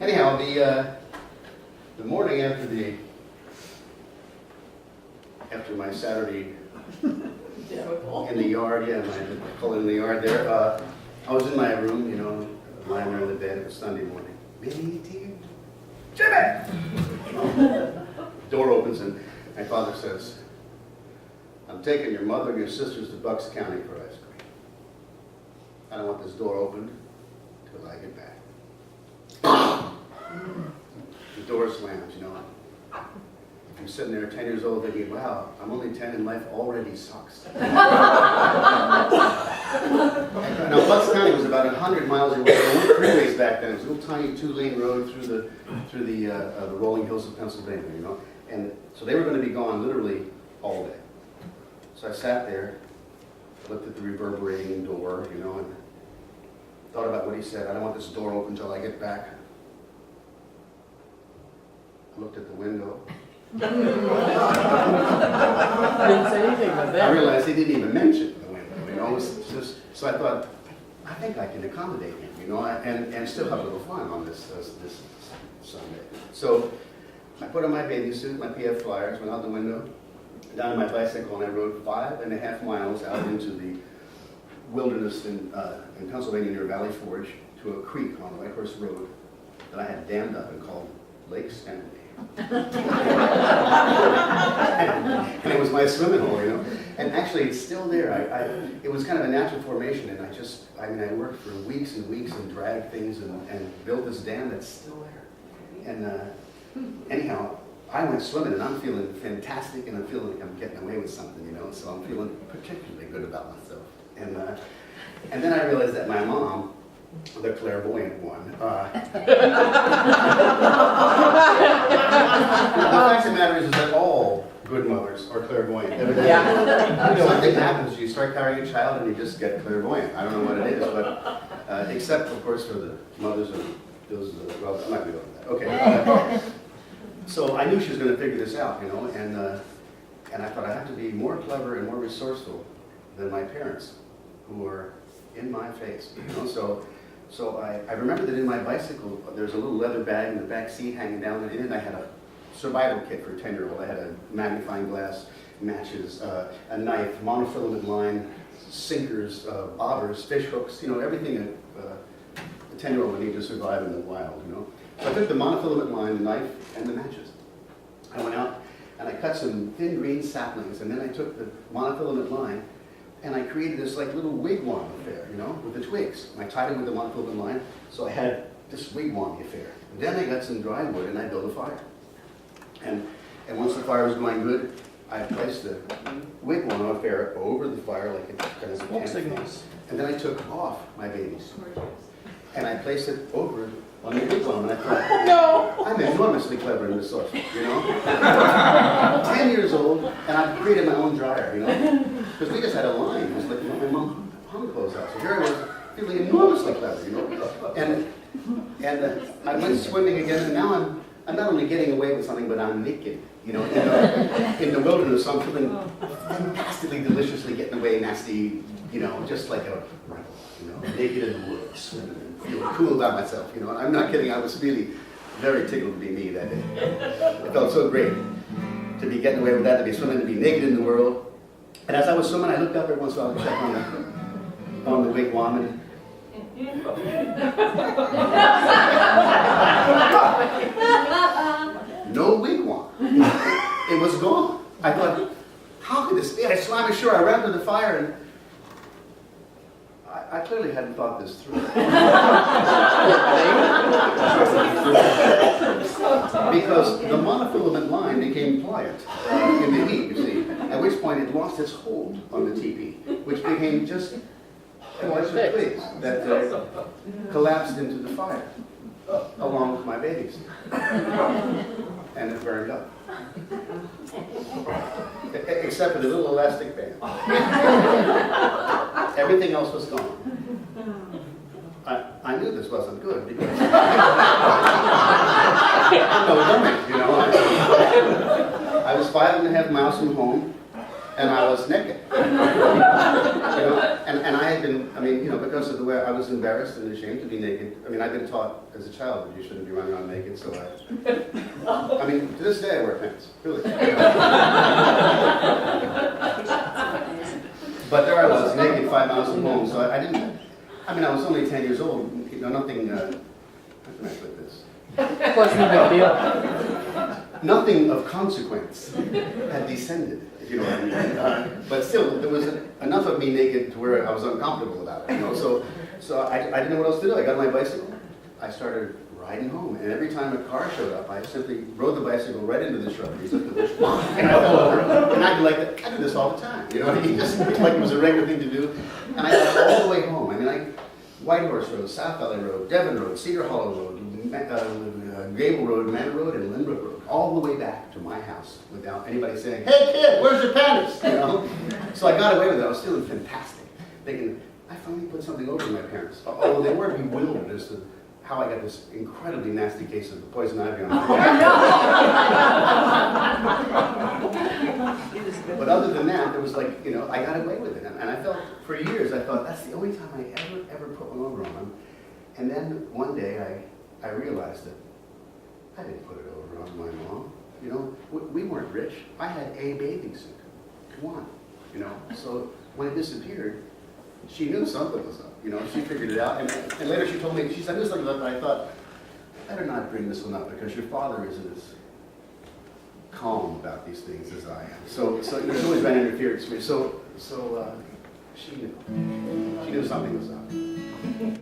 Anyhow, the morning after my Saturday in the yard, yeah, my pull in the yard there, I was in my room, you know, lying there in the bed. It was Sunday morning. Jimmy! Door opens and my father says, "I'm taking your mother and your sisters to Bucks County for ice cream. I don't want this door opened till I get back." The door slams, you know. If you're sitting there 10 years old thinking, wow, I'm only 10 and life already sucks. Now, Bucks County was about 100 miles away. There weren't freeways back then. It was a little tiny 2-lane road through the rolling hills of Pennsylvania, you know. And so they were going to be gone literally all day. So I sat there, looked at the reverberating door, you know, and thought about what he said. I don't want this door open until I get back. I looked at the window. Didn't say anything about that. I realized he didn't even mention the window, you know. It was just, so I thought, I think I can accommodate him, you know, and still have a little fun on this Sunday. So I put on my bathing suit, my PF flyers, went out the window, down to my bicycle, and I rode 5.5 miles out into the wilderness in Pennsylvania near Valley Forge to a creek on White Horse Road that I had dammed up and called Lake Stanley. And it was my swimming hole, you know. And actually, it's still there. It was kind of a natural formation, and I worked for weeks and weeks and dragged things and built this dam that's still there. And anyhow, I went swimming, and I'm feeling fantastic, and I'm feeling like I'm getting away with something, you know. So I'm feeling particularly good about myself. And then I realized that my mom, the clairvoyant one. The fact of the matter is that all good mothers are clairvoyant. Yeah. Something happens, you start carrying a child and you just get clairvoyant. I don't know what it is, but except of course for the mothers of those, well, I might be over that. Okay. So I knew she was going to figure this out, you know, and I thought I have to be more clever and more resourceful than my parents, who were in my face, you know. So I remember that in my bicycle, there's a little leather bag in the back seat hanging down, and in it I had a survival kit for a 10-year-old. I had a magnifying glass, matches, a knife, monofilament line, sinkers, bobbers, fish hooks, you know, everything a 10-year-old would need to survive in the wild, you know. So I took the monofilament line, the knife, and the matches. I went out and I cut some thin green saplings, and then I took the monofilament line and I created this like little wigwam affair, you know, with the twigs. And I tied it with the monofilament line, so I had this wigwam affair. And then I got some dry wood and I built a fire. And once the fire was going good, I placed the wigwam affair over the fire like a kind of smoke signals. And then I took off my babies. And I placed it over on the wigwam, and I thought, No! I'm enormously clever and resourceful, you know? 10 years old, and I created my own dryer, you know? Because we just had a line. It was like, you know, my mom hung clothes out. So here I was, feeling enormously clever, you know? And I went swimming again, and now I'm not only getting away with something, but I'm naked, you know? In the wilderness, I'm feeling fantastically, deliciously getting away nasty, you know, just like a rebel, you know? Naked in the woods, swimming. Feeling cool about myself, you know. I'm not kidding. I was really very tickled to be me that day. It felt so great to be getting away with that, to be swimming, to be naked in the world. And as I was swimming, I looked up every once in a while to check on the wigwam, and no wigwam. It was gone. I thought, how could this be? I swam ashore. I ran to the fire, and I clearly hadn't thought this through. Because the monofilament line became pliant in the heat, you see, at which point it lost its hold on the teepee, which became just a bunch of twigs that collapsed into the fire, along with my babies. And it burned up. Except for the little elastic band. Everything else was gone. I knew this wasn't good because no woman, you know. I was 5.5 miles from home, and I was naked. You know, And I had been, I mean, because of the way I was embarrassed and ashamed to be naked. I mean, I've been taught as a child that you shouldn't be running around naked, so I mean, to this day I wear pants, really. But there I was, naked 5 miles from home, so I didn't, I mean, I was only 10 years old, nothing, how can I put this? Wasn't a big deal. Nothing of consequence had descended, if you know what I mean. But still, there was enough of me naked to where I was uncomfortable about it, So I didn't know what else to do. I got on my bicycle. I started riding home, and every time a car showed up, I simply rode the bicycle right into the shrubberies of the bush, and I fell over. And I'd be like, I do this all the time, you know what I mean? Just like it was a regular thing to do. And I got all the way home. I mean, Whitehorse Road, South Valley Road, Devon Road, Cedar Hollow Road, Gable Road, Manor Road, and Lynbrook Road, all the way back to my house without anybody saying, "Hey kid, where's your panties?" So I got away with it. I was feeling fantastic, thinking I finally put something over my parents. Although they were bewildered as to how I got this incredibly nasty case of poison ivy on my face. But other than that, there was like, I got away with it, and I felt for years I thought that's the only time I ever put one over on them. And then one day I realized that I didn't put it over on my mom. We weren't rich. I had a bathing suit, one. So when it disappeared, she knew something was up. She figured it out. And later she told me, she said, "I knew something was up," and I thought, I better not bring this one up because your father isn't as calm about these things as I am. So there's always been interference with me. So she knew. She knew something was up.